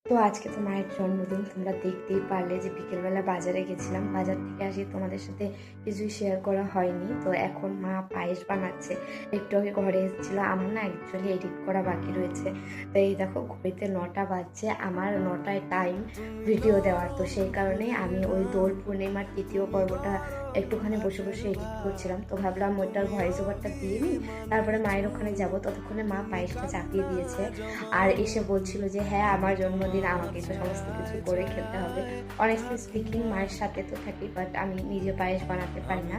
তো আজকে তো মায়ের জন্মদিন, তোমরা দেখতেই পারলে যে বিকেলবেলা বাজারে গেছিলাম। বাজার থেকে আসি তোমাদের সাথে কিছুই শেয়ার করা হয়নি। তো এখন মা পায়েস বানাচ্ছে, একটু আগে ঘরে এসেছিলো। আমার না অ্যাকচুয়ালি এডিট করা বাকি রয়েছে। তো এই দেখো ঘড়িতে 9টা বাজছে, আমার 9টায় টাইম ভিডিও দেওয়ার। তো সেই কারণেই আমি ওই দোল পূর্ণিমার তৃতীয় পর্বটা একটুখানি বসে বসে এডিট করছিলাম। তো ভাবলাম ওইটার ভয়েস ওভারটা দিয়ে নিই, তারপরে মায়ের ওখানে যাব। ততক্ষণে মা পায়েসটা চাপিয়ে দিয়েছে আর এসে বলছিল যে হ্যাঁ আমার জন্মদিন, আমাকে তো সমস্ত কিছু করে খেতে হবে। অনেস্টলি স্পিকিং মায়ের সাথে তো থাকি, বাট আমি নিজে পায়েস বানাতে পারি না।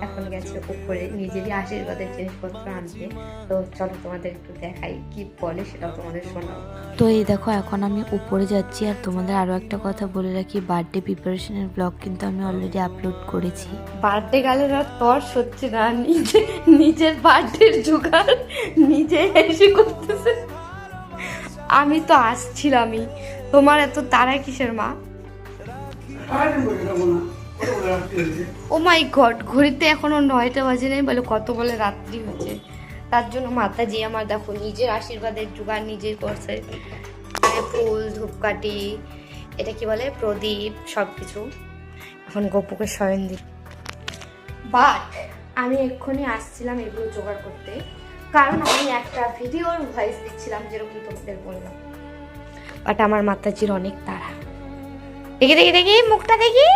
এখন গেছে উপরে নিজেরই আশীর্বাদের জিনিসপত্র আনতে। তো চলো তোমাদের একটু দেখাই কি বলে, সেটাও তোমাদের শোনাও। তো এই দেখো এখন আমি উপরে যাচ্ছি। আর তোমাদের আরও একটা কথা বলে রাখি, বার্থডে প্রিপারেশনের ব্লগ কিন্তু আমি অলরেডি আপলোড করেছি। বার্থডে গালের আর তর সত্যি না, নিজের বার্থডের জোগাড় নিজে এসে করতেছে। আমি তো আসছিলামই, তোমার এত তারা কিসের মা? ও মাই গড, ঘড়িতে এখনো 9টা বাজে নেই, বলে কত বলে রাত্রি হচ্ছে। তার জন্য মাতাজি আমার দেখো নিজের আশীর্বাদের জোগাড় নিজেই করছে। ফুল, ধূপকাঠি, এটা কি বলে, প্রদীপ, সব কিছু। এখন গপুকে শয়ন দিই। বাট আমি এক্ষুনি আসছিলাম এগুলো জোগাড় করতে, কারণ আমি একটা ভিডিওর ভয়েস দিচ্ছিলাম, যেরকম তোমাদের বললাম। বাট আমার মাতাজির অনেক তাড়া। দেখি দেখি দেখি মুখটা দেখি।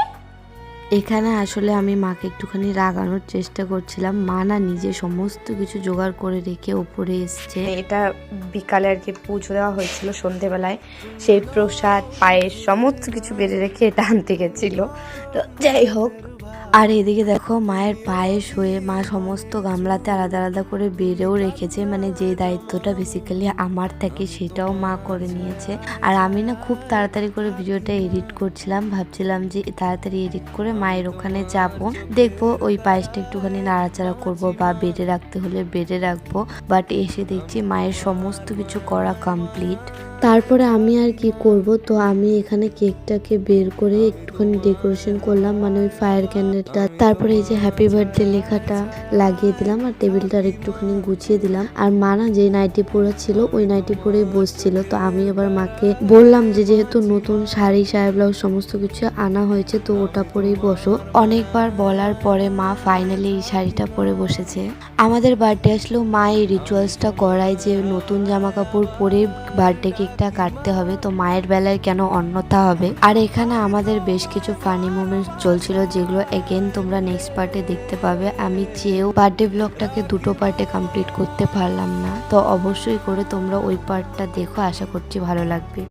এখানে আসলে আমি মাকে একটুখানি রাগানোর চেষ্টা করছিলাম। মা না নিজে সমস্ত কিছু জোগাড় করে রেখে উপরে এসছে। এটা বিকালে আর কি পুজো দেওয়া হয়েছিল সন্ধেবেলায়, সেই প্রসাদ পায়েস সমস্ত কিছু বেড়ে রেখে এটা আনতে গেছিল। তো যাই হোক, আর এদিকে দেখো মায়ের পায়েস হয়ে মা সমস্ত গামলাতে আলাদা আলাদা করে বেড়েও রেখেছে, মানে যে দায়িত্বটা বেসিক্যালি আমার থাকে সেটাও মা করে নিয়েছে। আর আমি না খুব তাড়াতাড়ি করে ভিডিওটা এডিট করছিলাম, ভাবছিলাম যে তাড়াতাড়ি এডিট করে মায়ের ওখানে যাব, দেখবো ওই পায়েসটা একটুখানি নাড়াচাড়া করব বা বেড়ে রাখতে হলে বেড়ে রাখবো। বাট এসে দেখছি মায়ের সমস্ত কিছু করা কমপ্লিট। তারপরে আমি আর কি করব, তো আমি এখানে কেকটাকে বের করে একটুখানি ডেকোরেশন করলাম, মানে ওই ফায়ার ক্যান্ডেলটা, তারপরে এই যে হ্যাপি বার্থডে লেখাটা লাগিয়ে দিলাম আর টেবিলটা একটুখানি গুছিয়ে দিলাম। আর মা না যে নাইটি পরা ছিল ওই নাইটি পরেই বসছিল। তো আমি এবার মাকে বললাম যে যেহেতু নতুন শাড়ি সায়া ব্লাউজ সমস্ত কিছু আনা হয়েছে তো ওটা পরেই বসো। অনেকবার বলার পরে মা ফাইনালি এই শাড়িটা পরে বসেছে। আমাদের বার্থডে আসলেও মা এই রিচুয়ালসটা করায় যে নতুন জামা কাপড় পরে বার্থডে কেকটা কাটতে হবে। তো মায়ের বেলায় কেন অন্যথা হবে। আর এখানে আমাদের বেশ কিছু ফানি মোমেন্টস চলছিল, যেগুলো এগেন তোমরা নেক্সট পার্টে দেখতে পাবে। আমি চেয়েও বার্থডে ব্লগটাকে দুটো পার্টে কমপ্লিট করতে পারলাম না, তো অবশ্যই করে তোমরা ওই পার্টটা দেখো, আশা করছি ভালো লাগবে।